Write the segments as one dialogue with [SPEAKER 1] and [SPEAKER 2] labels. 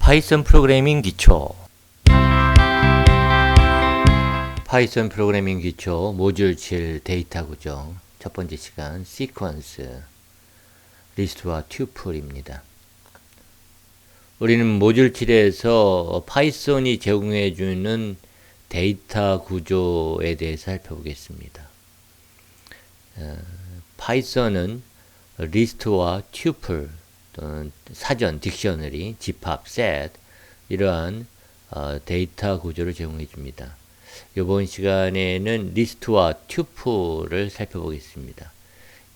[SPEAKER 1] 파이썬 프로그래밍 기초 파이썬 프로그래밍 기초 모듈 7 데이터 구조 첫 번째 시간 시퀀스 리스트와 튜플입니다. 우리는 모듈 7에서 파이썬이 제공해주는 데이터 구조에 대해서 살펴보겠습니다. 파이썬은 리스트와 튜플 또는 사전, 딕셔너리, 집합, 셋 이러한 데이터 구조를 제공해 줍니다. 이번 시간에는 리스트와 튜플을 살펴보겠습니다.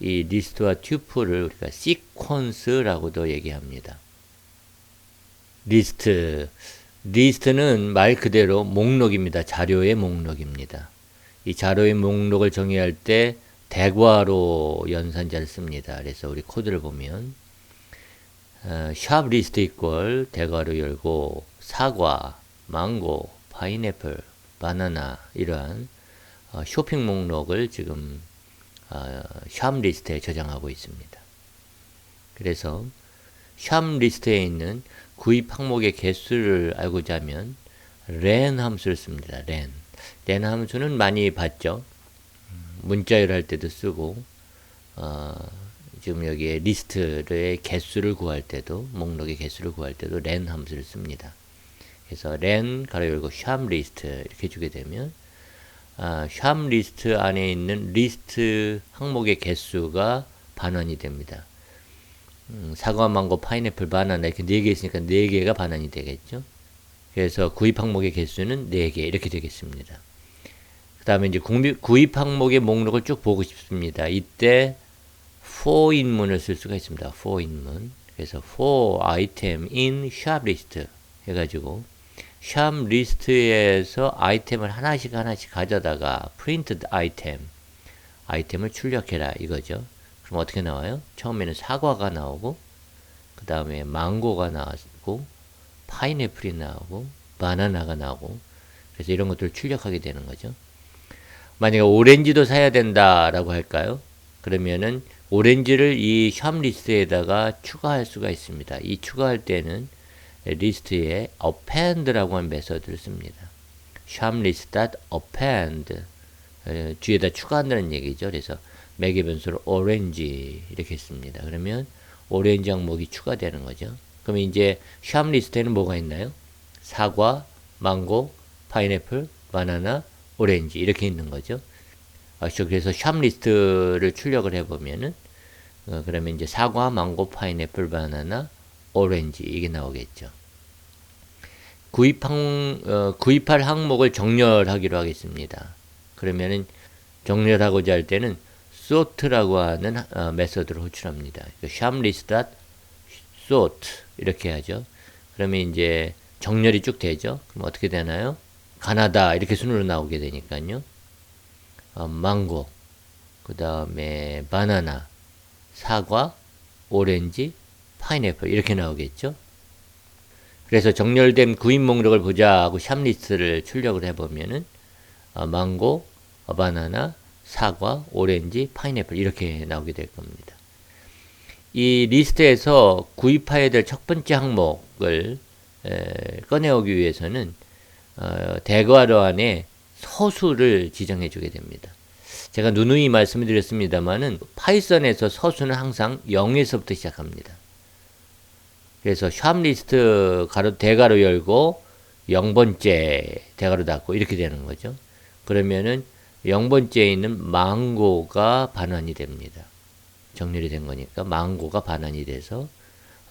[SPEAKER 1] 이 리스트와 튜플을 우리가 시퀀스라고도 얘기합니다. 리스트는 말 그대로 목록입니다. 자료의 목록입니다. 이 자료의 목록을 정의할 때 대괄호 연산자를 씁니다. 그래서 우리 코드를 보면 샵 리스트 이퀄 대괄호 열고 사과, 망고, 파인애플, 바나나 이러한 쇼핑 목록을 지금 샵 리스트에 저장하고 있습니다. 그래서 샵 리스트에 있는 구입 항목의 개수를 알고자 하면 len 함수를 씁니다. len 함수는 많이 봤죠. 문자열 할 때도 쓰고 지금 여기에 리스트의 개수를 구할 때도 목록의 개수를 구할 때도 len 함수를 씁니다. 그래서 len 가로 열고 샵 리스트 이렇게 주게 되면 샵 리스트 안에 있는 리스트 항목의 개수가 반환이 됩니다. 사과, 망고, 파인애플, 바나나 이렇게 4개 있으니까 4개가 반환이 되겠죠. 그래서 구입 항목의 개수는 4개 이렇게 되겠습니다. 그 다음에 이제 구입 항목의 목록을 쭉 보고 싶습니다. 이때 for 인문을 쓸 수가 있습니다. for 인문. 그래서 for item in shop list 해가지고 shop list에서 아이템을 하나씩 가져다가 printed 아이템을 출력해라 이거죠. 그럼 어떻게 나와요? 처음에는 사과가 나오고 그 다음에 망고가 나오고 파인애플이 나오고 바나나가 나오고 그래서 이런 것들을 출력하게 되는 거죠. 만약에 오렌지도 사야 된다라고 할까요? 그러면은 오렌지를 이 샵 리스트에다가 추가할 수가 있습니다. 이 추가할 때는 리스트에 append라고 하는 메서드를 씁니다. 샵 list.append 뒤에다 추가한다는 얘기죠. 그래서 매개 변수로 오렌지 이렇게 씁니다. 그러면 오렌지 항목이 추가되는 거죠. 그럼 이제 샵 리스트에는 뭐가 있나요? 사과, 망고, 파인애플, 바나나, 오렌지 이렇게 있는 거죠. 그래서 샵 리스트를 출력을 해보면은 그러면 이제 사과, 망고, 파인애플, 바나나, 오렌지 이게 나오겠죠. 구입할 항목을 정렬하기로 하겠습니다. 그러면은 정렬하고자 할 때는 sort라고 하는 메서드를 호출합니다. 샵 list.sort 이렇게 하죠. 그러면 이제 정렬이 쭉 되죠. 그럼 어떻게 되나요? 가나다 이렇게 순으로 나오게 되니까요. 망고, 그 다음에 바나나, 사과, 오렌지, 파인애플 이렇게 나오겠죠. 그래서 정렬된 구입 목록을 보자 하고 샵 리스트를 출력을 해보면은 망고, 바나나, 사과, 오렌지, 파인애플 이렇게 나오게 될 겁니다. 이 리스트에서 구입해야 될 첫 번째 항목을 꺼내오기 위해서는 대괄호 안에 서수를 지정해 주게 됩니다. 제가 누누이 말씀을 드렸습니다만은 파이썬에서 서수는 항상 0에서부터 시작합니다. 그래서 샵 리스트 대괄호 열고 0번째 대괄호 닫고 이렇게 되는 거죠. 그러면은 0번째에 있는 망고가 반환이 됩니다. 정렬이 된 거니까 망고가 반환이 돼서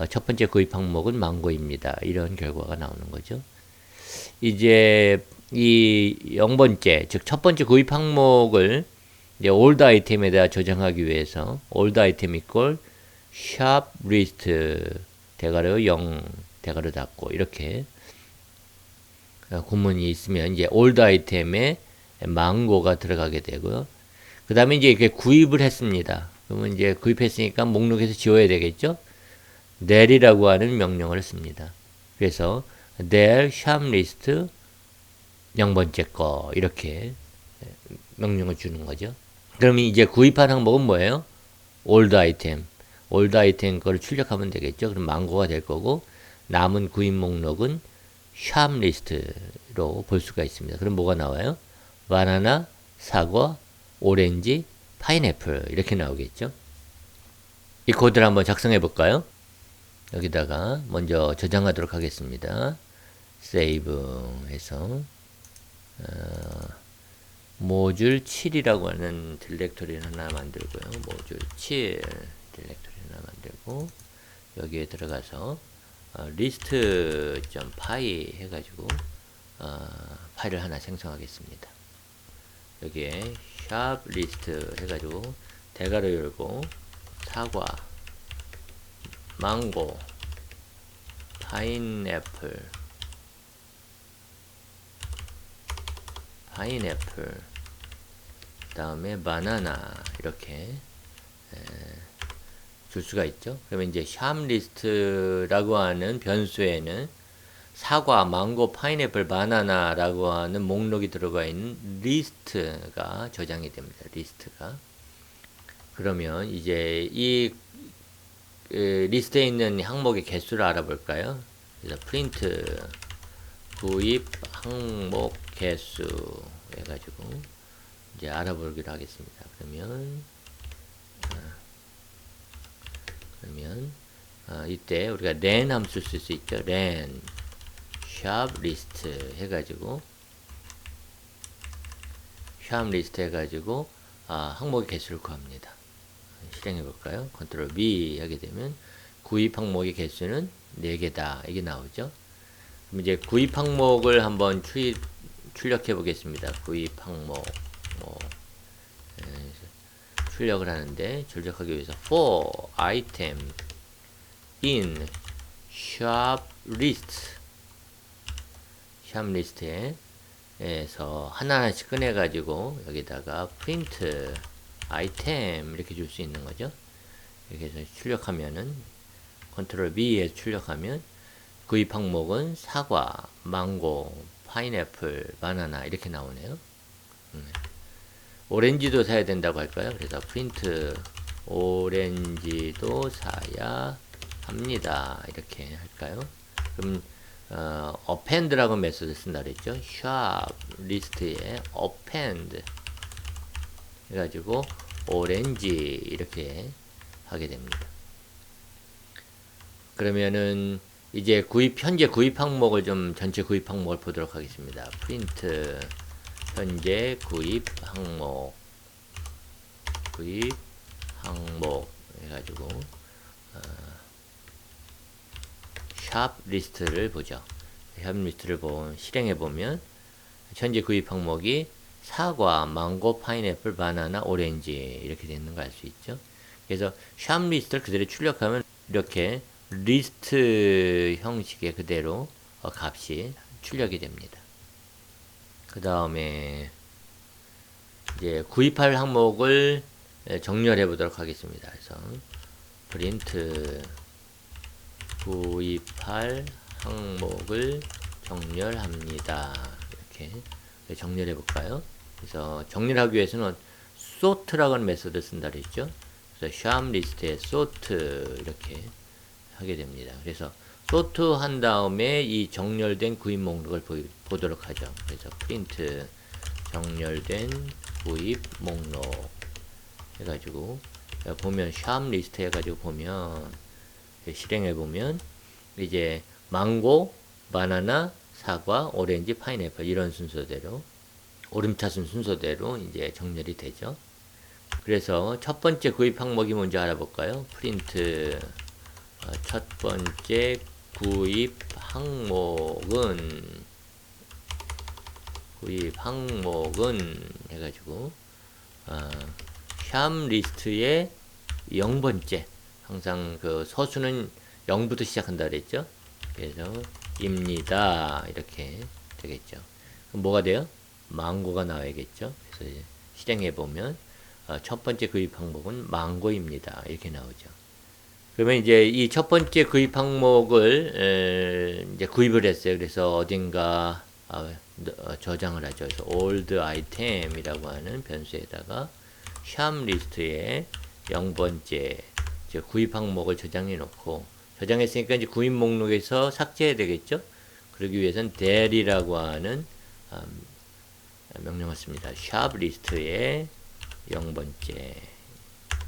[SPEAKER 1] 첫 번째 구입 항목은 망고입니다. 이런 결과가 나오는 거죠. 이제 이 0번째, 즉 첫 번째 구입 항목을 이제 old 아이템에다 저장하기 위해서 old 아이템 이퀄 shop list 대괄호 0 대괄호 닫고 이렇게 구문이 있으면 이제 old 아이템에 망고가 들어가게 되고요. 그 다음에 이제 이렇게 구입을 했습니다. 그러면 이제 구입했으니까 목록에서 지워야 되겠죠? del이라고 하는 명령을 씁니다. 그래서 del shop list 0번째 거 이렇게 명령을 주는 거죠. 그러면 이제 구입한 항목은 뭐예요? old 아이템. 올드 아이템 거를 출력하면 되겠죠. 그럼 망고가 될 거고 남은 구입 목록은 샵 리스트로 볼 수가 있습니다. 그럼 뭐가 나와요? 바나나, 사과, 오렌지, 파인애플 이렇게 나오겠죠. 이 코드를 한번 작성해 볼까요? 여기다가 먼저 저장하도록 하겠습니다. 세이브 해서 모듈 7이라고 하는 디렉토리를 하나 만들고요. 모듈 7 디렉토리 하나 만들고 여기에 들어가서 list.py 해가지고 파일을 하나 생성하겠습니다. 여기에 샵 리스트 해가지고 대괄호 열고 사과, 망고, 파인애플, 그 다음에 바나나 이렇게 줄 수가 있죠. 그러면 이제 샵 리스트라고 하는 변수에는 사과, 망고, 파인애플, 바나나라고 하는 목록이 들어가 있는 리스트가 저장이 됩니다. 리스트가. 그러면 이제 이 리스트에 있는 항목의 개수를 알아볼까요? 그래서 프린트 구입 항목 개수 해가지고 이제 알아보기로 하겠습니다. 그러면 이때 우리가 len 함수 쓸 수 있죠. len 샵 리스트 해가지고 항목의 개수를 구합니다. 실행해 볼까요? 컨트롤 V 하게 되면 구입 항목의 개수는 4개다 이게 나오죠. 그럼 이제 구입 항목을 한번 출력해 보겠습니다. 구입 항목 출력을 하는데 출력하기 위해서 for item in shop list 샵 리스트에서 하나하나씩 꺼내 가지고 여기다가 print item 이렇게 줄 수 있는 거죠. 이렇게 해서 출력하면은 컨트롤 B에서 출력하면 구입 항목은 사과, 망고, 파인애플, 바나나 이렇게 나오네요. 오렌지도 사야 된다고 할까요? 그래서 프린트 오렌지도 사야 합니다. 이렇게 할까요? 그럼 append라고 메소드 쓴다 그랬죠. 샵 리스트에 append 해가지고 오렌지 이렇게 하게 됩니다. 그러면은 이제 현재 구입 항목을 좀 전체 구입 항목을 보도록 하겠습니다. 프린트 현재 구입 항목 해가지고 샵 리스트를 보죠. 샵 리스트를 실행해 보면 현재 구입 항목이 사과, 망고, 파인애플, 바나나, 오렌지 이렇게 되는 거 알 수 있죠. 그래서 샵 리스트를 그대로 출력하면 이렇게 리스트 형식의 그대로 값이 출력이 됩니다. 그 다음에 이제 구입할 항목을 정렬해 보도록 하겠습니다. 그래서 프린트 구입할 항목을 정렬합니다. 이렇게 정렬해 볼까요? 그래서 정렬하기 위해서는 sort라고 하는 메소드를 쓴다 그랬죠. 그래서 샵 리스트에 sort 이렇게 하게 됩니다. 그래서 sort 한 다음에 이 정렬된 구입 목록을 보도록 하죠. 그래서 print 정렬된 구입 목록 해가지고 보면 샵 리스트 해가지고 보면 실행해 보면 이제 망고, 바나나, 사과, 오렌지, 파인애플 이런 순서대로 오름차순 순서대로 이제 정렬이 되죠. 그래서 첫 번째 구입 항목이 뭔지 알아볼까요? 프린트 첫 번째 구입 항목은 해가지고 샵 리스트의 0번째 항상 그 서수는 0부터 시작한다 그랬죠. 그래서 입니다 이렇게 되겠죠. 그럼 뭐가 돼요? 망고가 나와야겠죠. 그래서 실행해 보면 첫 번째 구입 항목은 망고입니다 이렇게 나오죠. 그러면 이제 이 첫 번째 구입 항목을 이제 구입을 했어요. 그래서 어딘가 저장을 하죠. 그래서 old item이라고 하는 변수에다가 샵 리스트에 0번째 구입 항목을 저장해 놓고 저장했으니까 이제 구입 목록에서 삭제해야 되겠죠. 그러기 위해서는 del이라고 하는 명령을 씁니다. 샵 리스트에 0번째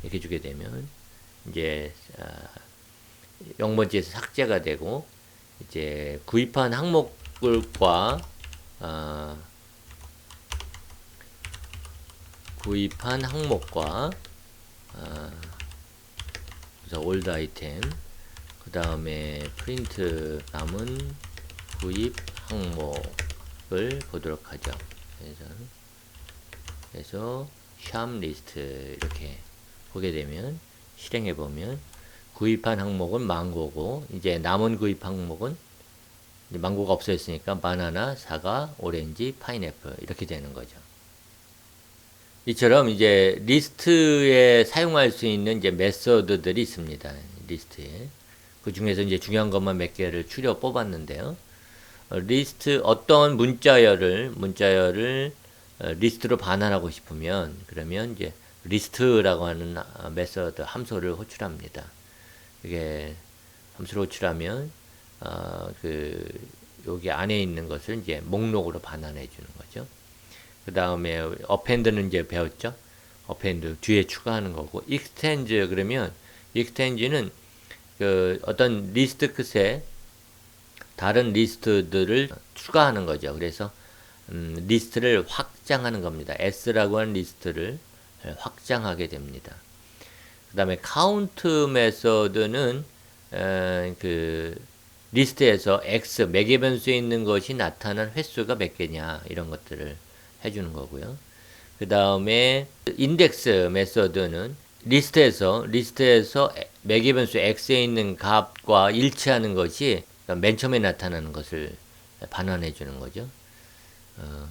[SPEAKER 1] 이렇게 주게 되면 이제 0번째에서 삭제가 되고, 이제 구입한 항목과 그래서 old item, 그 다음에 프린트 남은 구입 항목을 보도록 하죠. 그래서 샵 리스트 이렇게 보게 되면, 실행해 보면 구입한 항목은 망고고, 이제 남은 구입 항목은 이제 망고가 없어졌으니까 바나나, 사과, 오렌지, 파인애플 이렇게 되는 거죠. 이처럼 이제 리스트에 사용할 수 있는 이제 메서드들이 있습니다. 리스트에. 그 중에서 이제 중요한 것만 몇 개를 추려 뽑았는데요. 리스트 어떤 문자열을 리스트로 반환하고 싶으면, 그러면 이제 리스트라고 하는 메서드 함수를 호출합니다. 이게 함수를 호출하면 여기 안에 있는 것을 이제 목록으로 반환해 주는 거죠. 그 다음에 append는 이제 배웠죠. append 뒤에 추가하는 거고, extend 그러면 extend는 어떤 리스트 끝에 다른 리스트들을 추가하는 거죠. 그래서 리스트를 확장하는 겁니다. S라고 하는 리스트를 확장하게 됩니다. 그 다음에 count 메서드는 리스트에서 X 매개 변수에 있는 것이 나타난 횟수가 몇 개냐 이런 것들을 해주는 거고요. 그 다음에 index 메서드는 리스트에서 매개 변수 X에 있는 값과 일치하는 것이 맨 처음에 나타나는 것을 반환해 주는 거죠.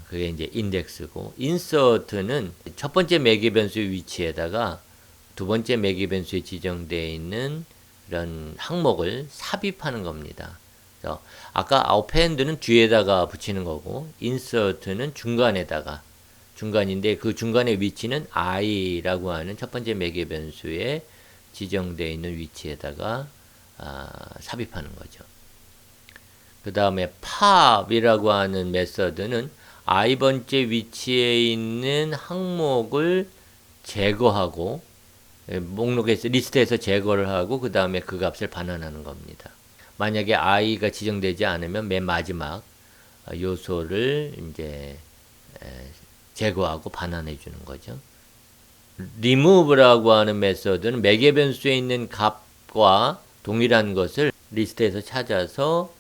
[SPEAKER 1] 그게 이제 인덱스고, insert는 첫 번째 매개 변수의 위치에다가 두 번째 매개 변수에 지정되어 있는 이런 항목을 삽입하는 겁니다. 그래서 아까 append는 뒤에다가 붙이는 거고, insert는 중간인데 그 중간의 위치는 i라고 하는 첫 번째 매개 변수에 지정되어 있는 위치에다가 삽입하는 거죠. 그 다음에 pop이라고 하는 메서드는 i번째 위치에 있는 항목을 제거하고, 목록에서 리스트에서 제거를 하고 그 다음에 그 값을 반환하는 겁니다. 만약에 i가 지정되지 않으면 맨 마지막 요소를 이제 제거하고 반환해 주는 거죠. remove라고 하는 메서드는 매개 변수에 있는 값과 동일한 것을 리스트에서 찾아서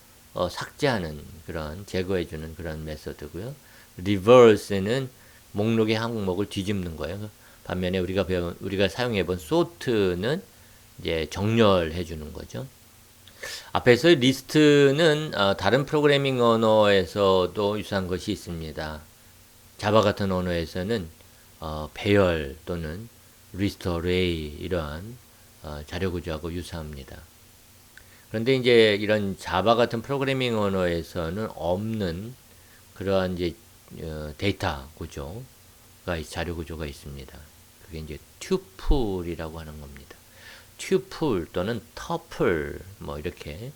[SPEAKER 1] 삭제하는 그런, 제거해 주는 그런 메서드고요. reverse는 목록의 항목을 뒤집는 거예요. 반면에 우리가 사용해 본 sort는 이제 정렬해 주는 거죠. 앞에서 리스트는 다른 프로그래밍 언어에서도 유사한 것이 있습니다. 자바 같은 언어에서는 배열 또는 리스트 어레이 이러한 자료 구조하고 유사합니다. 그런데 이제 이런 자바 같은 프로그래밍 언어에서는 없는 그러한 이제 데이터 구조가, 자료 구조가 있습니다. 그게 이제 튜플이라고 하는 겁니다. 튜플 또는 터플 뭐 이렇게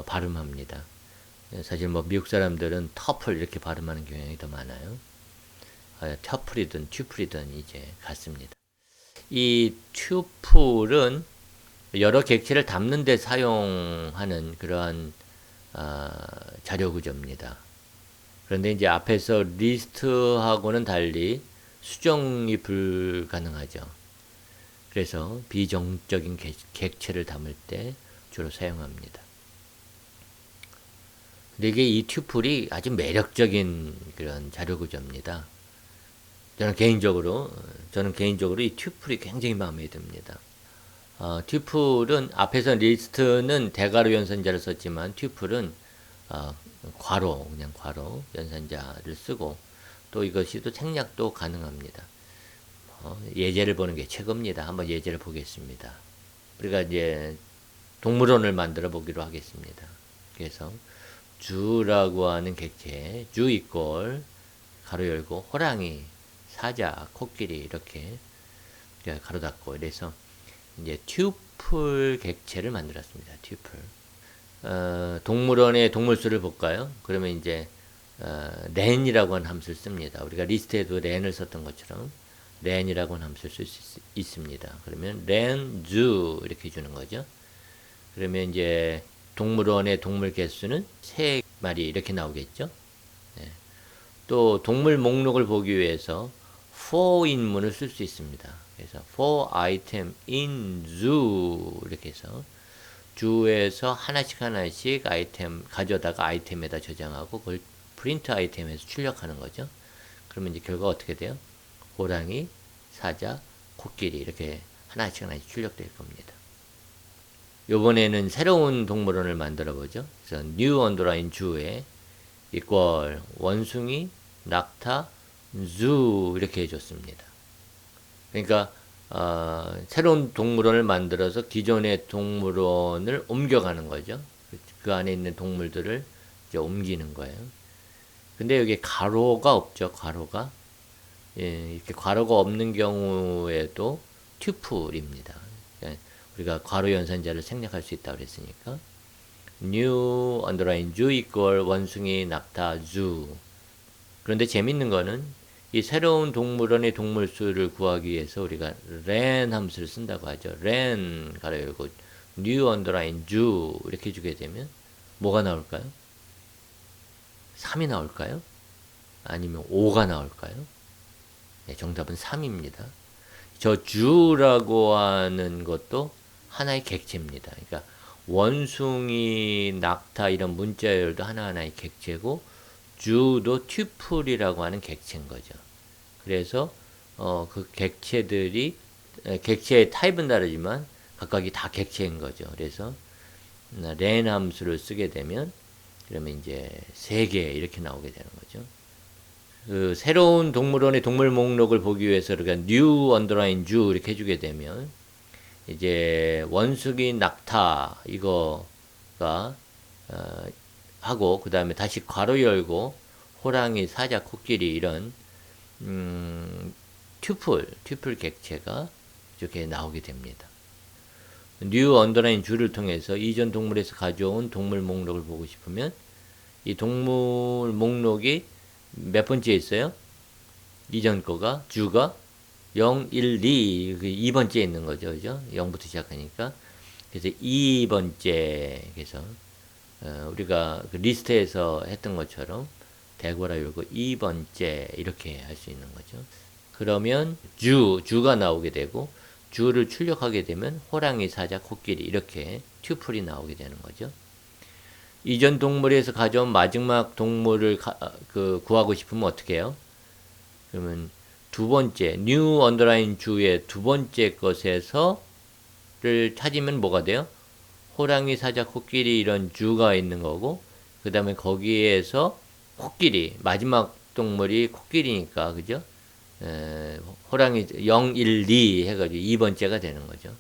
[SPEAKER 1] 발음합니다. 사실 뭐 미국 사람들은 터플 이렇게 발음하는 경향이 더 많아요. 터플이든 튜플이든 이제 같습니다. 이 튜플은 여러 객체를 담는 데 사용하는 그러한 자료 구조입니다. 그런데 이제 앞에서 리스트하고는 달리 수정이 불가능하죠. 그래서 비정적인 객체를 담을 때 주로 사용합니다. 근데 이게 이 튜플이 아주 매력적인 그런 자료 구조입니다. 저는 개인적으로 이 튜플이 굉장히 마음에 듭니다. 튜플은 앞에서 리스트는 대괄호 연산자를 썼지만 튜플은 그냥 괄호 연산자를 쓰고, 또 이것이 또 생략도 가능합니다. 예제를 보는 게 최고입니다. 한번 예제를 보겠습니다. 우리가 이제 동물원을 만들어 보기로 하겠습니다. 그래서 주라고 하는 객체, 주 이꼴 가로 열고 호랑이, 사자, 코끼리 이렇게 가로 닫고, 그래서 이제 튜플 객체를 만들었습니다. 튜플. 동물원의 동물수를 볼까요? 그러면 이제 렌이라고 하는 함수를 씁니다. 우리가 리스트에도 렌을 썼던 것처럼 렌이라고 하는 함수를 쓸 수 있습니다. 그러면 len zoo 이렇게 주는 거죠. 그러면 이제 동물원의 동물 개수는 3마리 이렇게 나오겠죠. 네. 또 동물 목록을 보기 위해서 for 인문을 쓸 수 있습니다. 그래서 for item in zoo 이렇게 해서 주에서 하나씩 아이템 가져다가 아이템에다 저장하고 그걸 프린트 아이템에서 출력하는 거죠. 그러면 이제 결과가 어떻게 돼요? 호랑이, 사자, 코끼리 이렇게 하나씩 출력될 겁니다. 요번에는 새로운 동물원을 만들어 보죠. 그래서 new underline zoo에 equal 원숭이, 낙타, zoo 이렇게 해줬습니다. 그러니까 새로운 동물원을 만들어서 기존의 동물원을 옮겨가는 거죠. 그 안에 있는 동물들을 이제 옮기는 거예요. 근데 여기 괄호가 없죠. 괄호가. 예, 이렇게 괄호가 없는 경우에도 튜플입니다. 그러니까 우리가 괄호 연산자를 생략할 수 있다고 그랬으니까 new underline zoo equal 원숭이 낙타 zoo. 그런데 재밌는 거는 이 새로운 동물원의 동물수를 구하기 위해서 우리가 len 함수를 쓴다고 하죠. len 가로 열고 new underline zoo 이렇게 주게 되면 뭐가 나올까요? 3이 나올까요? 아니면 5가 나올까요? 네, 정답은 3입니다. 저 zoo라고 하는 것도 하나의 객체입니다. 그러니까 원숭이, 낙타 이런 문자열도 하나하나의 객체고 zoo도 튜플이라고 하는 객체인 거죠. 그래서 그 객체들이 객체의 타입은 다르지만 각각이 다 객체인 거죠. 그래서 len 함수를 쓰게 되면 그러면 이제 3개 이렇게 나오게 되는 거죠. 그 새로운 동물원의 동물 목록을 보기 위해서 우리가 new underline zoo 이렇게 해주게 되면 이제 원숭이, 낙타 이거가 하고 그 다음에 다시 괄호 열고 호랑이, 사자, 코끼리 이런 튜플 객체가 이렇게 나오게 됩니다. new underline zoo를 통해서 이전 동물에서 가져온 동물 목록을 보고 싶으면 이 동물 목록이 몇 번째 있어요? 이전 거가 zoo가 0, 1, 2 2번째 있는 거죠. 그죠? 0부터 시작하니까 그래서 2번째 그래서 우리가 그 리스트에서 했던 것처럼 대괄호 열고 2번째 이렇게 할 수 있는 거죠. 그러면 주가 나오게 되고 주를 출력하게 되면 호랑이, 사자, 코끼리 이렇게 튜플이 나오게 되는 거죠. 이전 동물에서 가져온 마지막 동물을 구하고 싶으면 어떻게 해요? 그러면 두 번째 new underline 주의 두 번째 것에서를 찾으면 뭐가 돼요? 호랑이, 사자, 코끼리 이런 주가 있는 거고 그 다음에 거기에서 코끼리 마지막 동물이 코끼리니까 그죠? 호랑이 0, 1, 2 해가지고 2번째가 되는 거죠.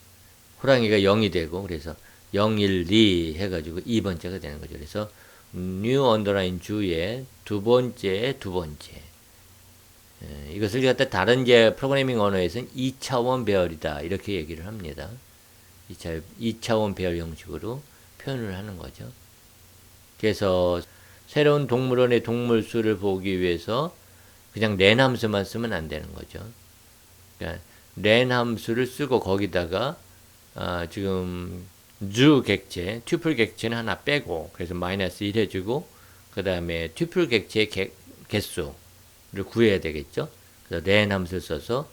[SPEAKER 1] 호랑이가 0이 되고 그래서 0, 1, 2 해가지고 2번째가 되는 거죠. 그래서 new underline 주의 두 번째 이것을 갖다 다른 이제 프로그래밍 언어에서는 2차원 배열이다 이렇게 얘기를 합니다. 2차원 배열 형식으로 표현을 하는 거죠. 그래서 새로운 동물원의 동물수를 보기 위해서 그냥 len 함수만 쓰면 안 되는 거죠. 그러니까 len 함수를 쓰고 거기다가 지금 zoo 객체, 튜플 객체는 하나 빼고 그래서 마이너스 1 해주고 그 다음에 튜플 객체의 개수를 구해야 되겠죠. 그래서 len 함수를 써서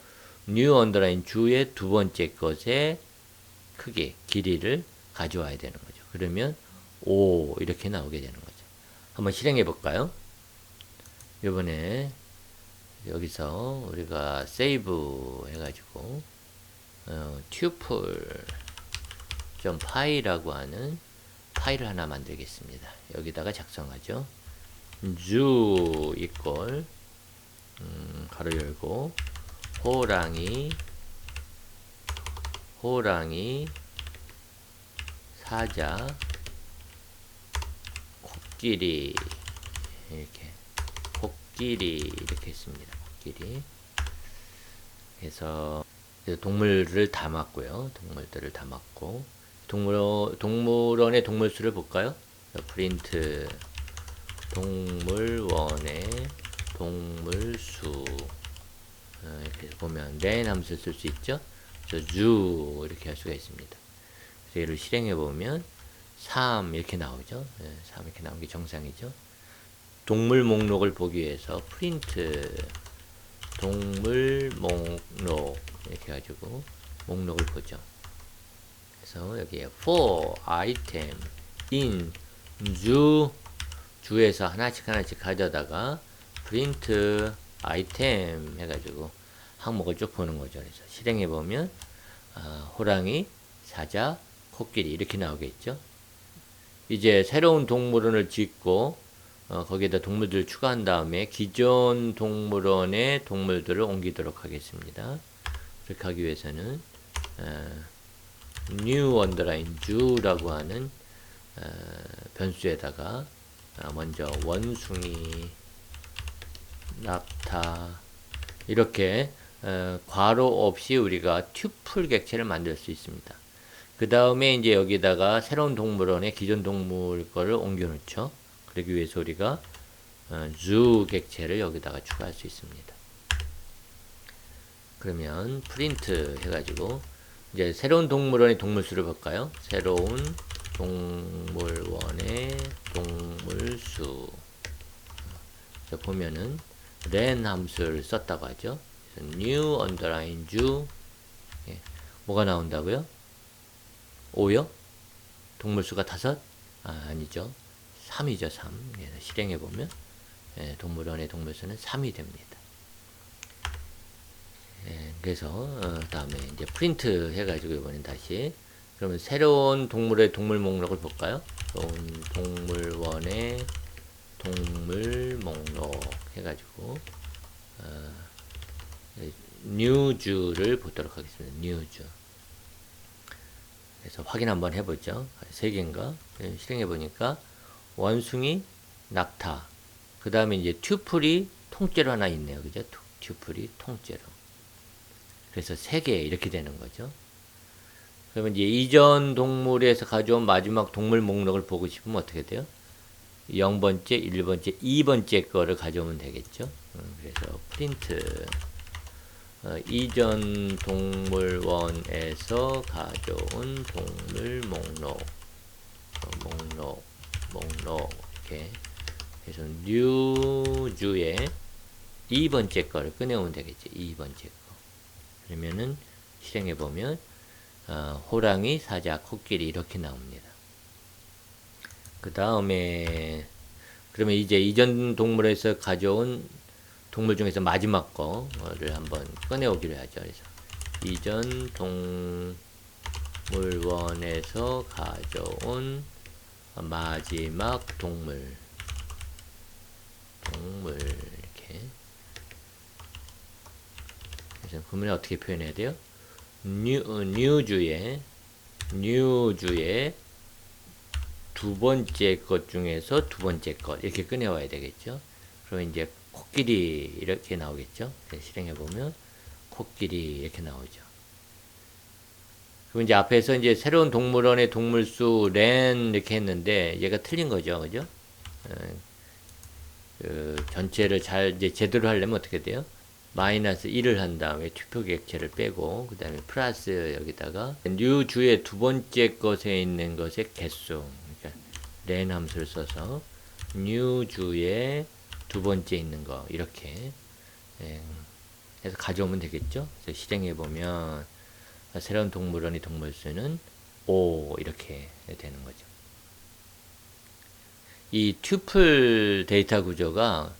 [SPEAKER 1] new underline 주의 두 번째 것의 크기, 길이를 가져와야 되는 거죠. 그러면 5 이렇게 나오게 되는 거죠. 한번 실행해 볼까요? 이번에 여기서 우리가 save 해가지고 tuple.py라고 하는 파일을 하나 만들겠습니다. 여기다가 작성하죠. zoo equal 가로 열고 호랑이 사자 코끼리 이렇게 했습니다. 코끼리. 그래서 그래서 동물을 담았고요. 동물들을 담았고 동물원의 동물수를 볼까요? 프린트 동물원의 동물수 이렇게 보면 len 함수를 쓸 수 있죠. 그래서 zoo 이렇게 할 수가 있습니다. 그래서 얘를 실행해 보면 3 이렇게 나오죠. 3 이렇게 나오는 게 정상이죠. 동물 목록을 보기 위해서 프린트 동물 목록 이렇게 가지고 목록을 보죠. 그래서 여기에 for item in zoo 주에서 하나씩 가져다가 print item 해가지고 항목을 쭉 보는 거죠. 그래서 실행해 보면 호랑이, 사자, 코끼리 이렇게 나오겠죠. 이제 새로운 동물원을 짓고 거기에다 동물들을 추가한 다음에 기존 동물원의 동물들을 옮기도록 하겠습니다. 그렇게 하기 위해서는 new underline zoo라고 하는 변수에다가 먼저 원숭이, 낙타 이렇게 괄호 없이 우리가 튜플 객체를 만들 수 있습니다. 그 다음에 이제 여기다가 새로운 동물원에 기존 동물 거를 옮겨 놓죠. 그러기 위해서 우리가 zoo 객체를 여기다가 추가할 수 있습니다. 그러면 프린트 해가지고 이제 새로운 동물원의 동물수를 볼까요? 새로운 동물원의 동물수 보면은 len 함수를 썼다고 하죠. new underline zoo 뭐가 나온다고요? 5요? 동물수가 5? 아니죠. 3이죠. 3. 실행해 보면 동물원의 동물수는 3이 됩니다. 그래서 다음에 이제 프린트 해가지고 이번엔 다시 그러면 새로운 동물의 동물 목록을 볼까요? 동물원의 동물 목록 해가지고 new zoo를 보도록 하겠습니다. new zoo. 그래서 확인 한번 해보죠. 3개인가? 실행해 보니까 원숭이, 낙타. 그 다음에 이제 튜플이 통째로 하나 있네요. 그죠? 튜플이 통째로. 그래서 3개 이렇게 되는 거죠. 그러면 이제 이전 동물에서 가져온 마지막 동물 목록을 보고 싶으면 어떻게 돼요? 0번째, 1번째, 2번째 거를 가져오면 되겠죠. 그래서 프린트 이전 동물원에서 가져온 동물 목록 이렇게 해서 new zoo에 2번째 거를 꺼내오면 되겠죠. 2번째 거. 그러면은 실행해 보면 호랑이, 사자, 코끼리 이렇게 나옵니다. 그 다음에 그러면 이제 이전 동물에서 가져온 동물 중에서 마지막 거를 한번 꺼내오기로 하죠. 그래서 이전 동물원에서 가져온 마지막 동물 이렇게. 그래서 그러면 어떻게 표현해야 돼요? 뉴주의 두 번째 것 중에서 두 번째 것 이렇게 꺼내와야 되겠죠. 그러면 이제 코끼리 이렇게 나오겠죠. 실행해 보면 코끼리 이렇게 나오죠. 그럼 이제 앞에서 이제 새로운 동물원의 동물수 len 이렇게 했는데 얘가 틀린 거죠, 그죠? 전체를 잘 이제 제대로 하려면 어떻게 돼요? 마이너스 1을 한 다음에 투표 객체를 빼고 그 다음에 플러스 여기다가 new 주의 두 번째 것에 있는 것의 개수 그러니까 len 함수를 써서 new 주의 두 번째 있는 거 이렇게 해서 가져오면 되겠죠. 그래서 실행해 보면 새로운 동물원의 동물수는 5 이렇게 되는 거죠. 이 튜플 데이터 구조가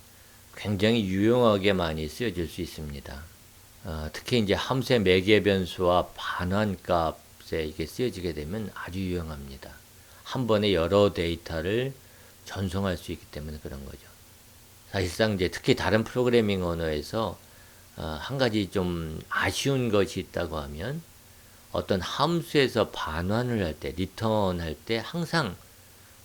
[SPEAKER 1] 굉장히 유용하게 많이 쓰여질 수 있습니다. 특히 이제 함수의 매개 변수와 반환 값에 이게 쓰여지게 되면 아주 유용합니다. 한 번에 여러 데이터를 전송할 수 있기 때문에 그런 거죠. 사실상 이제 특히 다른 프로그래밍 언어에서 한 가지 좀 아쉬운 것이 있다고 하면 어떤 함수에서 반환을 할 때, 리턴 할 때 항상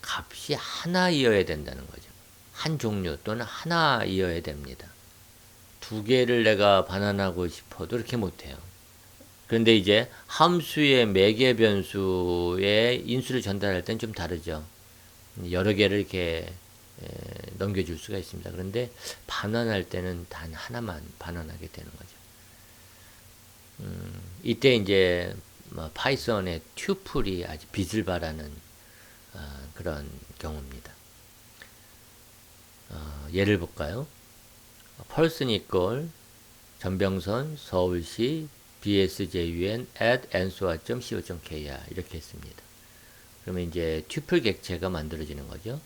[SPEAKER 1] 값이 하나이어야 된다는 거죠. 한 종류 또는 하나이어야 됩니다. 두 개를 내가 반환하고 싶어도 이렇게 못해요. 그런데 이제 함수의 매개 변수의 인수를 전달할 땐 좀 다르죠. 여러 개를 이렇게 넘겨줄 수가 있습니다. 그런데 반환할 때는 단 하나만 반환하게 되는 거죠. 이때 이제 뭐 파이썬의 튜플이 아주 빛을 발하는 그런 경우입니다. 예를 볼까요? person equal 전병선 서울시 bsjun at nsoa.co.kr 이렇게 했습니다. 그러면 이제 튜플 객체가 만들어지는 거죠.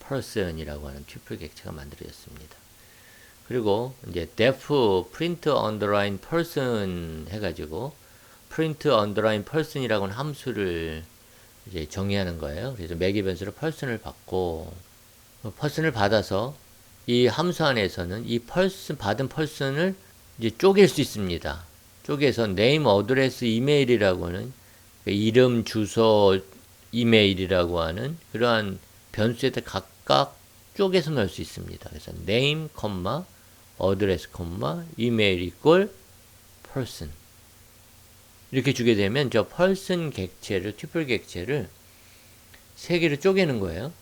[SPEAKER 1] person이라고 하는 튜플 객체가 만들어졌습니다. 그리고 이제 def print underline person 해가지고 print underline person이라고 하는 함수를 이제 정의하는 거예요. 그래서 매개 변수로 person을 받고 person을 받아서 이 함수 안에서는 이 person 받은 person을 이제 쪼갤 수 있습니다. 쪼개서 name, address, 이메일이라고 하는 이름, 주소, 이메일이라고 하는 그러한 변수에다 각각 쪼개서 넣을 수 있습니다. 그래서 name, address, 이메일 equal person 이렇게 주게 되면 저 person 객체를 튜플 객체를 세 개로 쪼개는 거예요.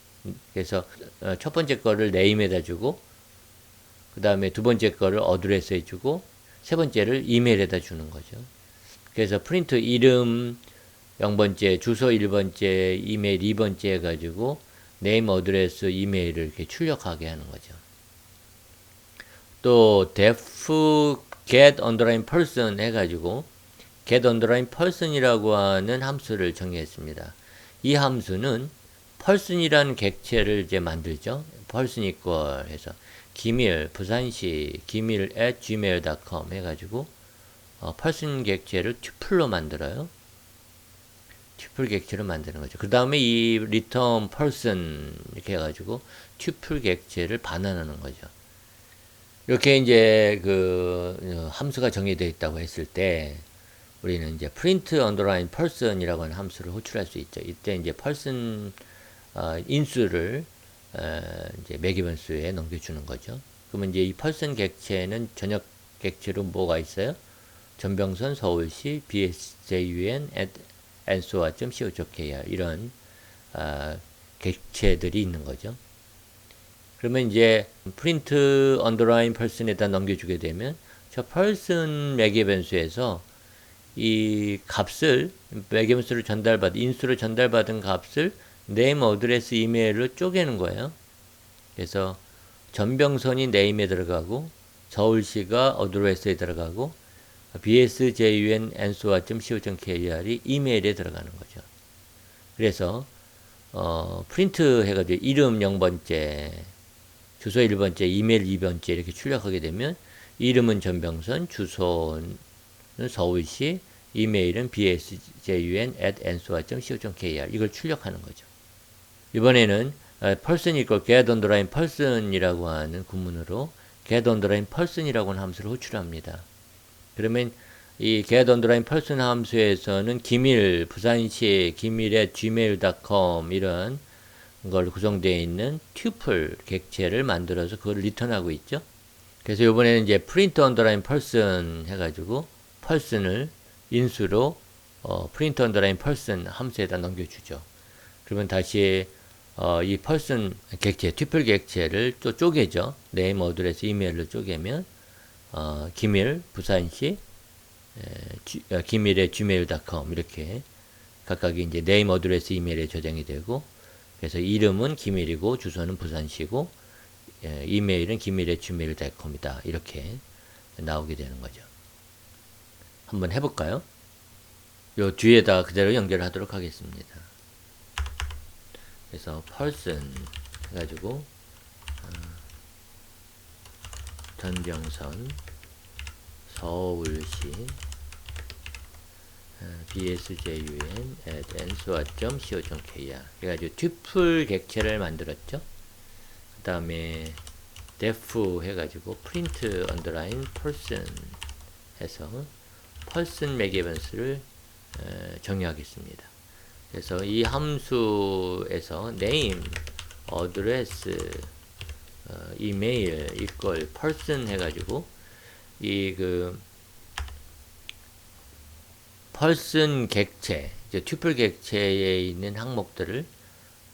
[SPEAKER 1] 그래서 첫 번째 거를 name에다 주고 그 다음에 두 번째 거를 address에 주고 세 번째를 이메일에다 주는 거죠. 그래서 print 이름 0번째, 주소 1번째, 이메일 2번째 해가지고 name, address, 이메일을 이렇게 출력하게 하는 거죠. 또 def get underline person 해가지고 get underline person이라고 하는 함수를 정의했습니다. 이 함수는 person이라는 객체를 이제 만들죠. person equal 해서 기밀, 부산시 기밀 at gmail.com 해가지고 person 객체를 튜플로 만들어요. 튜플 객체를 만드는 거죠. 그 다음에 이 return person 이렇게 해가지고 튜플 객체를 반환하는 거죠. 이렇게 이제 그 함수가 정의되어 있다고 했을 때 우리는 이제 print underline person이라고 하는 함수를 호출할 수 있죠. 이때 이제 person 인수를 이제 매개 변수에 넘겨주는 거죠. 그러면 이제 이 person 객체는 전역 객체로 뭐가 있어요? 전병선 서울시 bsjun at nsoa.co.kr 이런 객체들이 있는 거죠. 그러면 이제 print underline person에다 넘겨주게 되면 저 person 매개 변수에서 이 값을 매개 변수를 전달받은 인수를 전달받은 값을 name, address, 이메일로 쪼개는 거예요. 그래서 전병선이 name에 들어가고 서울시가 address에 들어가고 bsjun nsoa.co.kr이 이메일에 들어가는 거죠. 그래서 프린트 해가지고 이름 0번째, 주소 1번째, 이메일 2번째 이렇게 출력하게 되면 이름은 전병선, 주소는 서울시, 이메일은 bsjun@nsoa.co.kr 이걸 출력하는 거죠. 이번에는 person equal get underline person이라고 하는 구문으로 get underline person이라고 하는 함수를 호출합니다. 그러면 이 get underline person 함수에서는 기밀, 부산시 기밀 gmail.com 이런 걸 구성되어 있는 튜플 객체를 만들어서 그걸 리턴하고 있죠. 그래서 이번에는 이제 print underline person 해가지고 person을 인수로 print underline person 함수에다 넘겨주죠. 그러면 다시 이 person 객체, 튜플 객체를 또 쪼개죠. name, address, 이메일로 쪼개면 기밀, 부산시, 기밀의 gmail.com 이렇게 각각 이제 name, address, 이메일에 저장이 되고 그래서 이름은 기밀이고 주소는 부산시고 이메일은 기밀의 gmail.com이다 이렇게 나오게 되는 거죠. 한번 해볼까요? 요 뒤에다 그대로 연결하도록 하겠습니다. 그래서 person 해가지고 전병선 서울시 bsjun nsoa.co.kr 그래가지고 튜플 객체를 만들었죠. 그 다음에 def 해가지고 print underline person 해서 person 매개 변수를 정의하겠습니다. 그래서 이 함수에서 name, address, email equal person 해가지고 이 그 펄슨 객체, 이제 튜플 객체에 있는 항목들을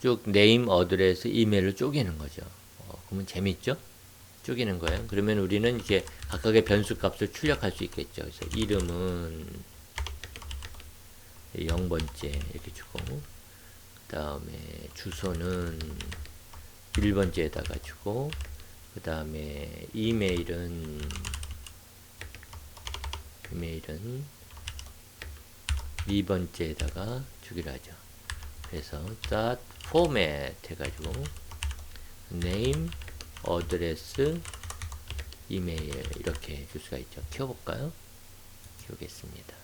[SPEAKER 1] 쭉 네임, 어드레스, 이메일로 쪼개는 거죠. 그러면 재밌죠? 쪼개는 거예요. 그러면 우리는 이렇게 각각의 변수 값을 출력할 수 있겠죠. 그래서 이름은 0번째 이렇게 주고, 그 다음에 주소는 1번째에다가 주고, 그 다음에 이메일은 2번째에다가 주기로 하죠. 그래서 dot format 해가지고 name, address, 이메일 이렇게 줄 수가 있죠. 키워볼까요? 키우겠습니다.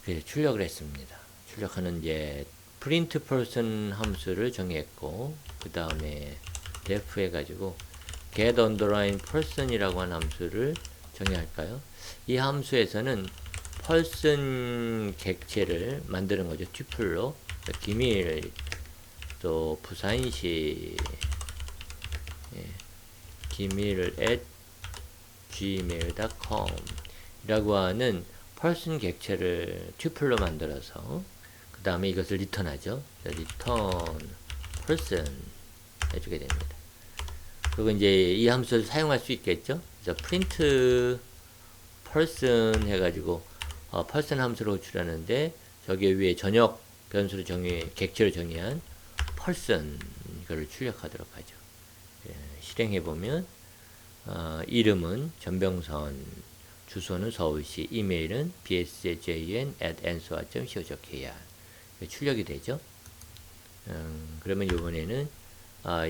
[SPEAKER 1] 그래서 출력을 했습니다. 출력하는 이제 print person 함수를 정했고, 그 다음에 def 해가지고 get underline person이라고 하는 함수를 정해야 할까요? 이 함수에서는 person 객체를 만드는 거죠. 튜플로. 기밀, 또 부산시, 기밀 at gmail.com 이라고 하는 person 객체를 튜플로 만들어서 그 다음에 이것을 리턴하죠. return person 해주게 됩니다. 그리고 이제 이 함수를 사용할 수 있겠죠. 그래서 print person 해가지고 person 함수를 호출하는데 저기 위에 전역 변수를 객체를 정의한 person 이거를 출력하도록 하죠. 실행해 보면 이름은 전병선, 주소는 서울시, 이메일은 bsjn@nsoa.co.kr 출력이 되죠. 그러면 이번에는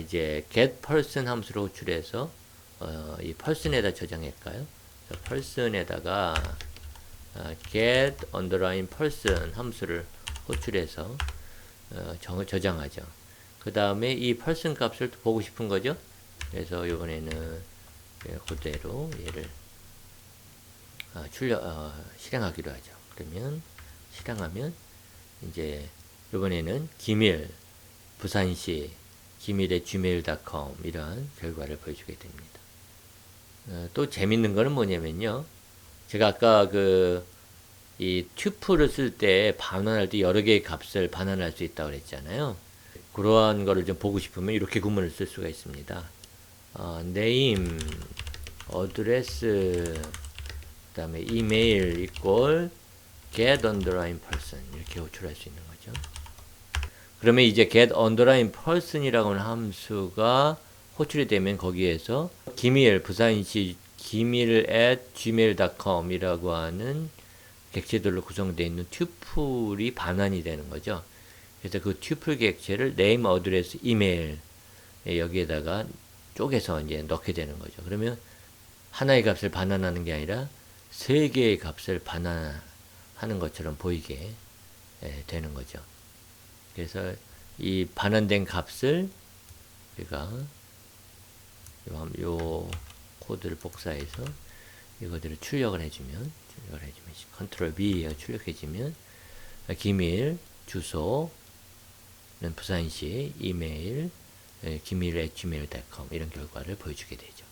[SPEAKER 1] 이제 get person 함수를 호출해서 이 person에다 저장할까요? person에다가 get underline person 함수를 호출해서 저장하죠. 그 다음에 이 person 값을 보고 싶은 거죠. 그래서 이번에는 그대로 얘를 실행하기로 하죠. 그러면 실행하면 이제 이번에는 기밀, 부산시, 기밀의 gmail.com 이런 결과를 보여주게 됩니다. 또 재밌는 거는 뭐냐면요. 제가 아까 이 튜플을 쓸 때 반환할 때 여러 개의 값을 반환할 수 있다고 그랬잖아요. 그러한 거를 좀 보고 싶으면 이렇게 구문을 쓸 수가 있습니다. name, address, 그 다음에 email equal get underline person 이렇게 호출할 수 있는 거죠. 그러면 이제 get underline person이라고 하는 함수가 호출이 되면 거기에서 기밀, 부산시 기밀 at gmail.com 이라고 하는 객체들로 구성되어 있는 튜플이 반환이 되는 거죠. 그래서 그 튜플 객체를 name, address, email 여기에다가 쪼개서 이제 넣게 되는 거죠. 그러면 하나의 값을 반환하는 게 아니라 세 개의 값을 반환하는 것처럼 보이게 되는 거죠. 그래서 이 반환된 값을 우리가 요 코드를 복사해서 이거들을 출력을 해주면 컨트롤 V 출력해주면 기밀, 주소는 부산시, 이메일, 기밀@gmail.com 이런 결과를 보여주게 되죠.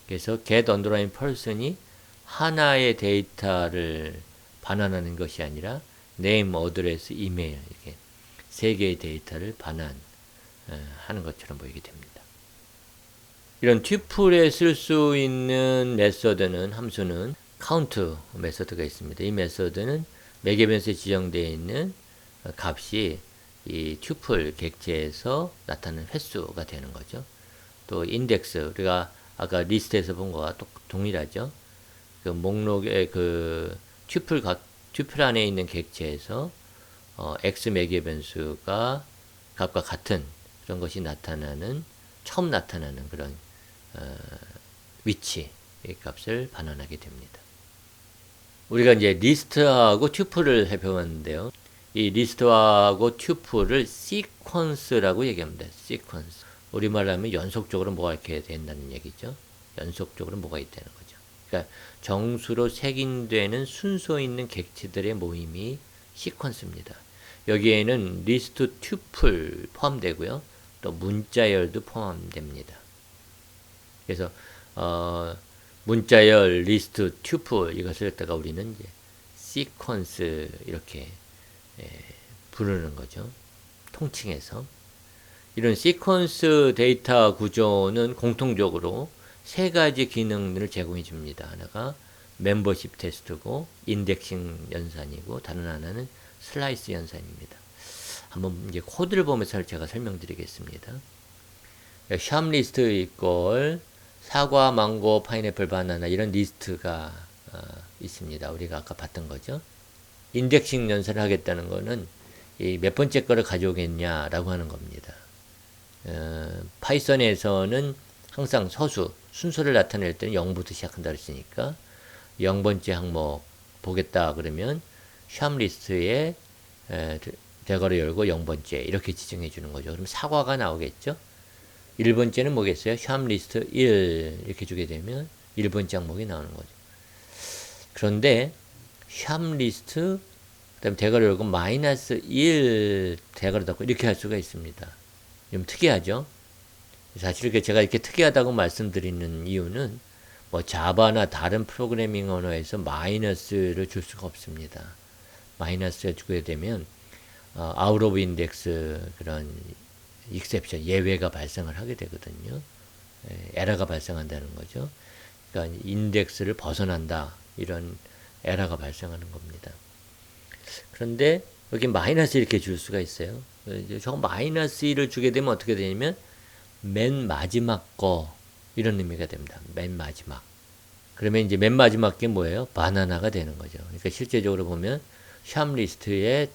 [SPEAKER 1] 그래서 get underline person이 하나의 데이터를 반환하는 것이 아니라 name, address, email 이렇게 세 개의 데이터를 반환하는 것처럼 보이게 됩니다. 이런 튜플에 쓸 수 있는 메서드는 함수는 count 메서드가 있습니다. 이 메서드는 매개 변수에 지정되어 있는 값이 이 튜플 객체에서 나타나는 횟수가 되는 거죠. 또 인덱스 우리가 아까 리스트에서 본 거와 동일하죠. 그 목록의 튜플 안에 있는 객체에서 x 매개 변수가 값과 같은 그런 것이 처음 나타나는 그런 위치 값을 반환하게 됩니다. 우리가 이제 리스트하고 튜플을 해보았는데요. 이 리스트하고 튜플을 시퀀스라고 얘기합니다. 시퀀스. 우리말로 하면 연속적으로 뭐가 이렇게 된다는 얘기죠. 연속적으로 뭐가 있다는 거죠. 그러니까 정수로 색인되는 순서 있는 객체들의 모임이 시퀀스입니다. 여기에는 리스트 튜플 포함되고요. 또 문자열도 포함됩니다. 그래서 문자열, 리스트, 튜플 이것을 갖다가 우리는 이제 시퀀스 이렇게 부르는 거죠. 통칭해서. 이런 시퀀스 데이터 구조는 공통적으로 세 가지 기능을 제공해 줍니다. 하나가 멤버십 테스트고 인덱싱 연산이고 다른 하나는 슬라이스 연산입니다. 한번 이제 코드를 보면서 제가 설명드리겠습니다. 샵 리스트 이퀄 사과, 망고, 파인애플, 바나나 이런 리스트가 있습니다. 우리가 아까 봤던 거죠. 인덱싱 연산을 하겠다는 거는 이 몇 번째 거를 가져오겠냐라고 하는 겁니다. 파이썬에서는 항상 서수, 순서를 나타낼 때는 0부터 시작한다 그랬으니까 0번째 항목 보겠다 그러면 샵 리스트에 대괄호 열고 0번째 이렇게 지정해 주는 거죠. 그럼 사과가 나오겠죠. 1번째는 뭐겠어요? 샵 리스트 1 이렇게 주게 되면 1번째 항목이 나오는 거죠. 그런데 샵 리스트 그다음에 대괄호 열고 마이너스 1 대괄호 닫고 이렇게 할 수가 있습니다. 좀 특이하죠? 사실 제가 이렇게 특이하다고 말씀드리는 이유는 뭐 자바나 다른 프로그래밍 언어에서 마이너스를 줄 수가 없습니다. 마이너스를 주게 되면 아웃 오브 인덱스 그런 익셉션 예외가 발생을 하게 되거든요. 에러가 발생한다는 거죠. 그러니까 인덱스를 벗어난다 이런 에러가 발생하는 겁니다. 그런데 여기 마이너스 이렇게 줄 수가 있어요. 저 마이너스 1을 주게 되면 어떻게 되냐면 맨 마지막 거 이런 의미가 됩니다. 맨 마지막. 그러면 이제 맨 마지막 게 뭐예요? 바나나가 되는 거죠. 그러니까 실제적으로 보면 샵 리스트에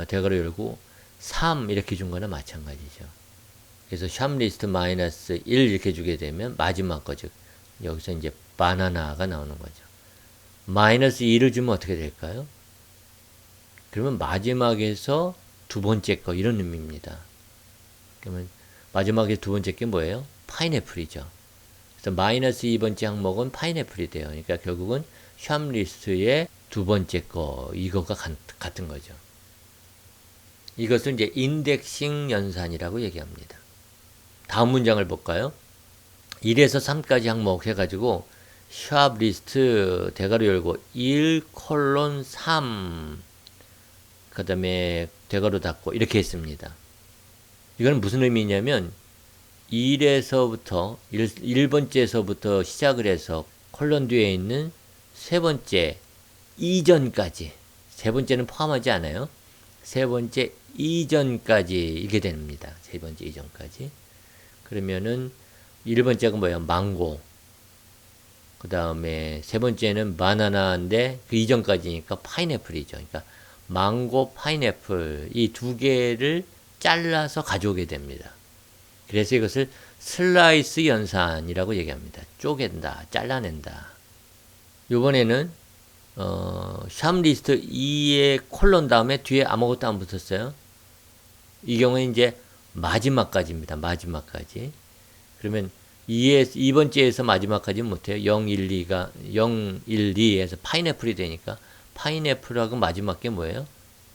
[SPEAKER 1] 대괄호 열고 3 이렇게 준 거나 마찬가지죠. 그래서 샵 리스트 마이너스 1 이렇게 주게 되면 마지막 거죠. 여기서 이제 바나나가 나오는 거죠. 마이너스 2를 주면 어떻게 될까요? 그러면 마지막에서 두 번째 거 이런 의미입니다. 그러면 마지막에 두 번째 게 뭐예요? 파인애플이죠. 그래서 마이너스 2번째 항목은 파인애플이 돼요. 그러니까 결국은 샵 리스트의 두 번째 거 이거가 같은 거죠. 이것을 이제 인덱싱 연산이라고 얘기합니다. 다음 문장을 볼까요? 1에서 3까지 항목 해가지고 샵 리스트 대괄호 열고 1 콜론 3 그 다음에 대괄호 닫고 이렇게 했습니다. 이건 무슨 의미냐면 1에서부터 1번째에서부터 시작을 해서 콜론 뒤에 있는 세 번째 이전까지 세 번째는 포함하지 않아요. 세 번째 이전까지 이게 됩니다. 세 번째 이전까지. 그러면은 1번째가 뭐예요? 망고. 그 다음에 세 번째는 바나나인데 그 이전까지니까 파인애플이죠. 그러니까 망고, 파인애플 이 두 개를 잘라서 가져오게 됩니다. 그래서 이것을 슬라이스 연산이라고 얘기합니다. 쪼갠다, 잘라낸다. 이번에는 샵 리스트 2의 콜론 다음에 뒤에 아무것도 안 붙었어요. 이 경우에 이제 마지막까지입니다. 마지막까지. 그러면 2번째에서 마지막까지는 못해요. 0, 1, 2가 0, 1, 2에서 파인애플이 되니까 파인애플하고 마지막 게 뭐예요?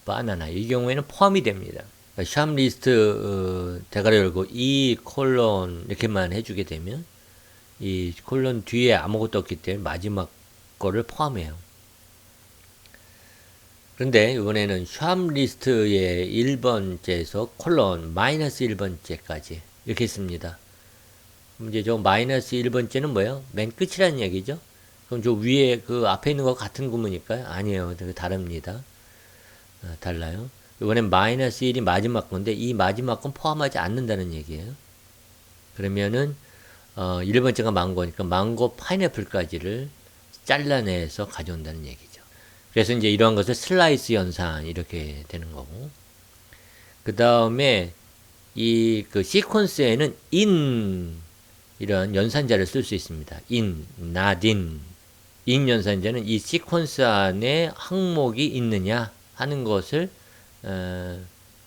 [SPEAKER 1] 바나나. 이 경우에는 포함이 됩니다. 샵 리스트 대괄호 열고 이 콜론 이렇게만 해주게 되면 이 콜론 뒤에 아무것도 없기 때문에 마지막 거를 포함해요. 그런데 이번에는 샵 리스트의 1번째에서 콜론 마이너스 1번째까지 이렇게 했습니다. 그럼 이제 저 마이너스 1번째는 뭐예요? 맨 끝이라는 얘기죠. 그럼 저 위에 그 앞에 있는 거 같은 구문일까요? 아니에요. 다릅니다. 달라요. 이번엔 마이너스 1이 마지막 건데 이 마지막 건 포함하지 않는다는 얘기예요. 그러면은 1번째가 망고니까 망고 파인애플까지를 잘라내서 가져온다는 얘기죠. 그래서 이제 이러한 것을 슬라이스 연산 이렇게 되는 거고. 그 다음에 이 그 시퀀스에는 in 이런 연산자를 쓸 수 있습니다. in, not in. in 연산자는 이 시퀀스 안에 항목이 있느냐 하는 것을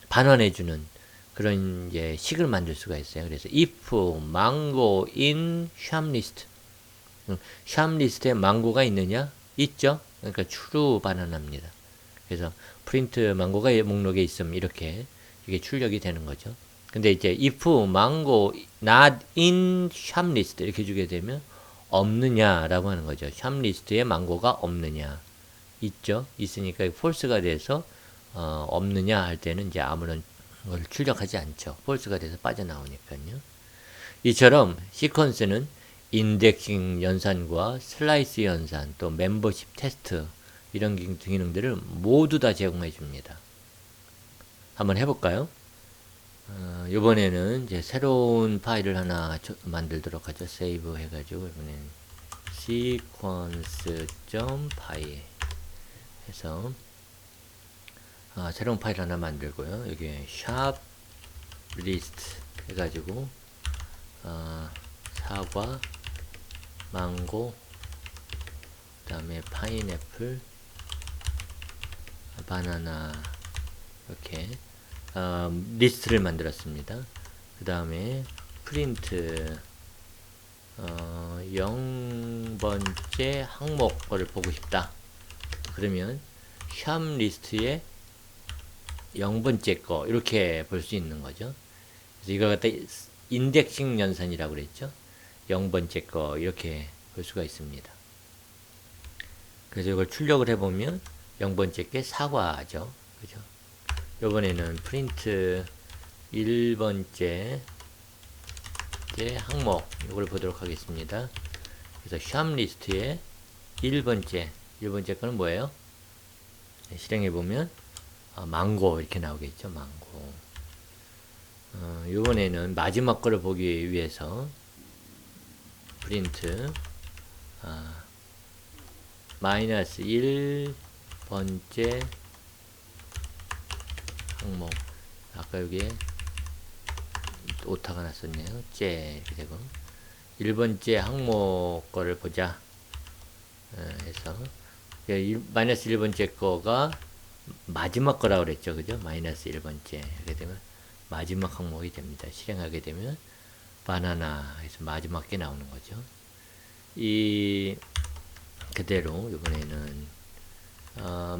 [SPEAKER 1] 반환해주는 그런 이제 식을 만들 수가 있어요. 그래서 if mango in 샵 리스트. 샵 리스트에 망고가 있느냐? 있죠. 그러니까 true 반환합니다. 그래서 print 망고가 목록에 있으면 이렇게 이게 출력이 되는 거죠. 근데 이제 if mango not in 샵 리스트 이렇게 주게 되면 없느냐라고 하는 거죠. 샵 리스트에 망고가 없느냐. 있죠. 있으니까 false가 돼서 없느냐 할 때는 이제 아무런 걸 출력하지 않죠. false가 돼서 빠져나오니까요. 이처럼 시퀀스는 인덱싱 연산과 슬라이스 연산, 또 멤버십 테스트 이런 기능들을 모두 다 제공해 줍니다. 한번 해볼까요? 이번에는 이제 새로운 파일을 하나 만들도록 하죠. 세이브 해가지고 이번엔 sequence.py 해서 새로운 파일 하나 만들고요. 여기에 sharp list 해가지고 사과, 망고, 그 다음에 파인애플, 바나나 이렇게 리스트를 만들었습니다. 그 다음에 프린트 0번째 항목을 보고 싶다. 그러면 샵 리스트에 0번째 거 이렇게 볼 수 있는 거죠. 그래서 이걸 갖다 인덱싱 연산이라고 그랬죠. 0번째 거 이렇게 볼 수가 있습니다. 그래서 이걸 출력을 해보면 0번째 게 사과죠. 그죠? 이번에는 프린트 1번째 항목 이걸 보도록 하겠습니다. 그래서 샵 리스트에 1번째 거는 뭐예요? 실행해보면 망고 이렇게 나오겠죠. 망고. 이번에는 마지막 거를 보기 위해서 프린트 마이너스 1번째 항목. 아까 여기에 오타가 났었네요. 이렇게 되고 1번째 항목 거를 보자 해서 마이너스 1번째 거가 마지막 거라고 그랬죠. 그죠? 마이너스 1번째 이렇게 되면 마지막 항목이 됩니다. 실행하게 되면 바나나 해서 마지막 게 나오는 거죠. 이 그대로 이번에는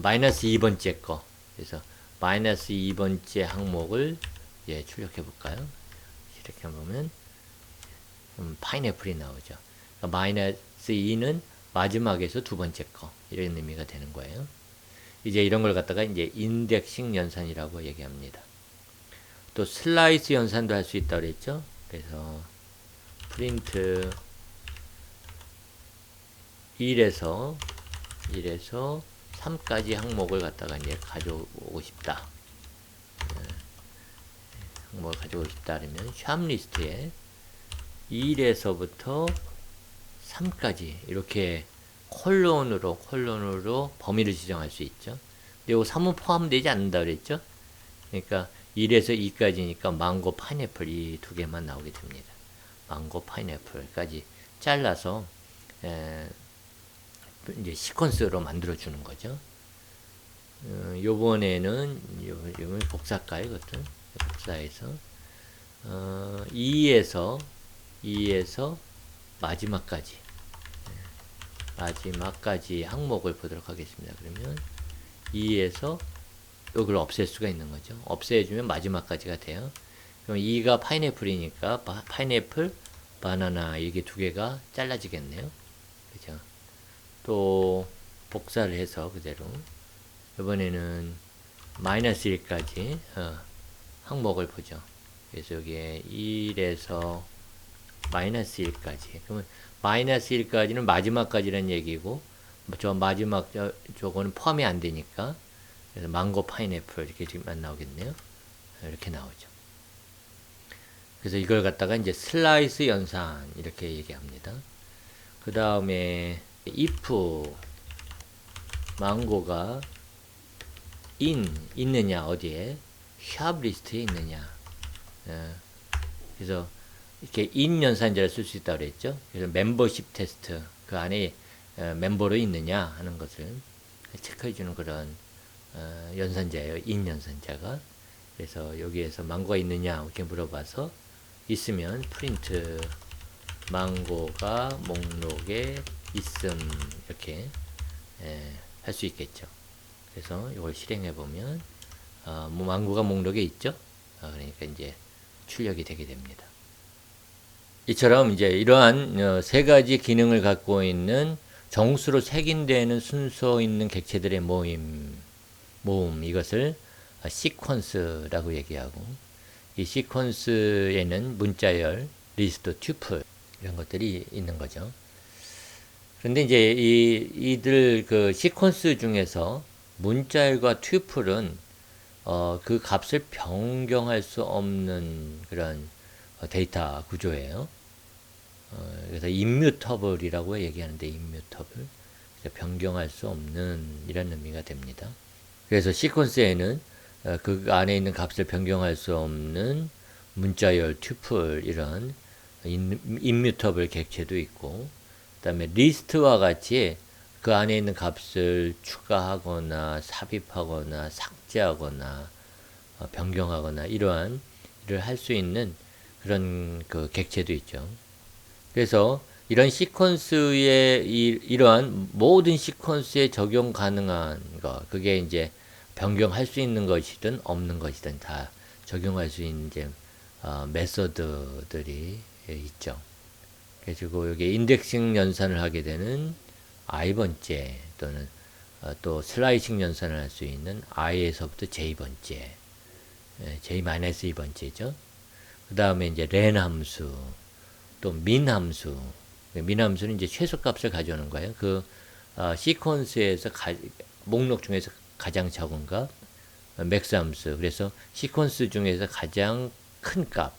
[SPEAKER 1] 마이너스 2번째 거 그래서 마이너스 2번째 항목을 출력해 볼까요? 이렇게 보면 파인애플이 나오죠. 그러니까 마이너스 2는 마지막에서 두 번째 거 이런 의미가 되는 거예요. 이제 이런 걸 갖다가 이제 인덱싱 연산이라고 얘기합니다. 또 슬라이스 연산도 할 수 있다고 그랬죠. 그래서 프린트 1에서 3까지 항목을 갖다가 이제 가져오고 싶다. 항목을 가져오고 싶다 그러면 샵 리스트에 1에서부터 3까지 이렇게 콜론으로 범위를 지정할 수 있죠. 근데 이거 3은 포함되지 않는다 그랬죠. 그러니까 1에서 2까지니까 망고, 파인애플 이 두 개만 나오게 됩니다. 망고, 파인애플까지 잘라서 이제 시퀀스로 만들어 주는 거죠. 요번에는 요번 복사할까요? 이것도 복사해서 2에서 마지막까지 항목을 보도록 하겠습니다. 그러면 2에서 이걸 없앨 수가 있는 거죠. 없애주면 마지막까지가 돼요. 그럼 2가 파인애플이니까 파인애플, 바나나 이게 두 개가 잘라지겠네요. 그죠? 또 복사를 해서 그대로 이번에는 마이너스 1까지 항목을 보죠. 그래서 여기에 1에서 마이너스 1까지 그러면 마이너스 1까지는 마지막까지라는 얘기고 저 마지막 저거는 포함이 안 되니까 그래서 망고, 파인애플 이렇게 지금만 나오겠네요. 이렇게 나오죠. 그래서 이걸 갖다가 이제 슬라이스 연산 이렇게 얘기합니다. 그 다음에 if 망고가 있느냐 어디에 샵 리스트에 있느냐 그래서 이렇게 연산자를 쓸 수 있다고 그랬죠. 그래서 멤버십 테스트 그 안에 멤버로 있느냐 하는 것을 체크해 주는 그런 연산자예요. 연산자가. 그래서 여기에서 망고가 있느냐 이렇게 물어봐서 있으면 프린트 망고가 목록에 있음 이렇게 할 수 있겠죠. 그래서 이걸 실행해 보면 뭐 망고가 목록에 있죠. 그러니까 이제 출력이 되게 됩니다. 이처럼 이제 이러한 세 가지 기능을 갖고 있는 정수로 색인되는 순서 있는 객체들의 모음 이것을 시퀀스라고 얘기하고, 이 시퀀스에는 문자열, 리스트, 튜플 이런 것들이 있는 거죠. 그런데 이제 이들 그 시퀀스 중에서 문자열과 튜플은 그 값을 변경할 수 없는 그런 데이터 구조예요. 그래서 임뮤터블이라고 얘기하는데, 임뮤터블, 변경할 수 없는 이런 의미가 됩니다. 그래서 시퀀스에는 그 안에 있는 값을 변경할 수 없는 문자열, 튜플 이런 임뮤터블 객체도 있고, 그 다음에 리스트와 같이 그 안에 있는 값을 추가하거나 삽입하거나 삭제하거나 변경하거나 이러한 일을 할 수 있는 그런 그 객체도 있죠. 그래서 이런 시퀀스의 이러한 모든 시퀀스에 적용 가능한 거, 그게 이제 변경할 수 있는 것이든 없는 것이든 다 적용할 수 있는 이제 메서드들이 있죠. 그리고 여기 인덱싱 연산을 하게 되는 i번째 또는 또 슬라이싱 연산을 할 수 있는 i에서부터 j번째, j-2번째죠. 그 다음에 이제 len 함수, 또 min 함수. min 함수는 이제 최소값을 가져오는 거예요. 그 시퀀스에서 목록 중에서 가장 적은 값, 맥스 함수. 그래서 시퀀스 중에서 가장 큰 값.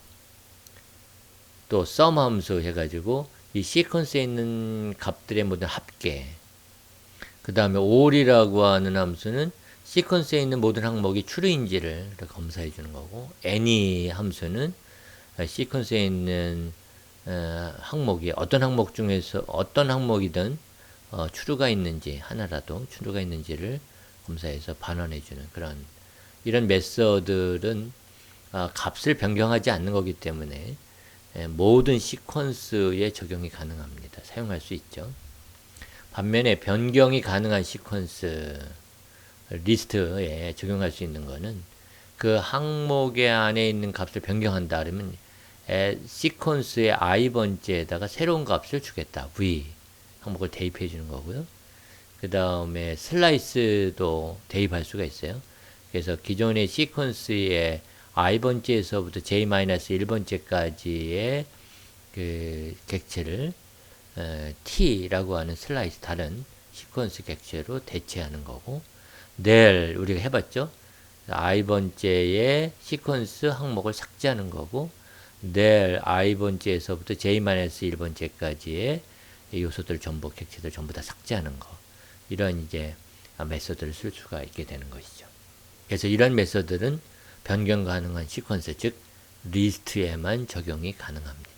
[SPEAKER 1] 또 sum 함수 해가지고 이 시퀀스에 있는 값들의 모든 합계. 그 다음에 all이라고 하는 함수는 시퀀스에 있는 모든 항목이 true인지를 검사해 주는 거고, any 함수는 시퀀스에 있는 항목이 어떤 항목 중에서 어떤 항목이든 true가 있는지, 하나라도 true가 있는지를 검사해서 반환해 주는 그런, 이런 메서드들은 값을 변경하지 않는 거기 때문에 모든 시퀀스에 적용이 가능합니다. 사용할 수 있죠. 반면에 변경이 가능한 시퀀스 리스트에 적용할 수 있는 거는 그 항목의 안에 있는 값을 변경한다 그러면 시퀀스의 i번째에다가 새로운 값을 주겠다. v 항목을 대입해 주는 거고요. 그 다음에 슬라이스도 대입할 수가 있어요. 그래서 기존의 시퀀스의 i번째에서부터 j-1번째까지의 그 객체를 t라고 하는 슬라이스, 다른 시퀀스 객체로 대체하는 거고, 낼 우리가 해봤죠. i번째의 시퀀스 항목을 삭제하는 거고, 낼 i번째에서부터 j-1번째까지의 요소들 전부, 객체들 전부 다 삭제하는 거, 이런 이제 메서드를 쓸 수가 있게 되는 것이죠. 그래서 이런 메서드는 변경 가능한 시퀀스, 즉 리스트에만 적용이 가능합니다.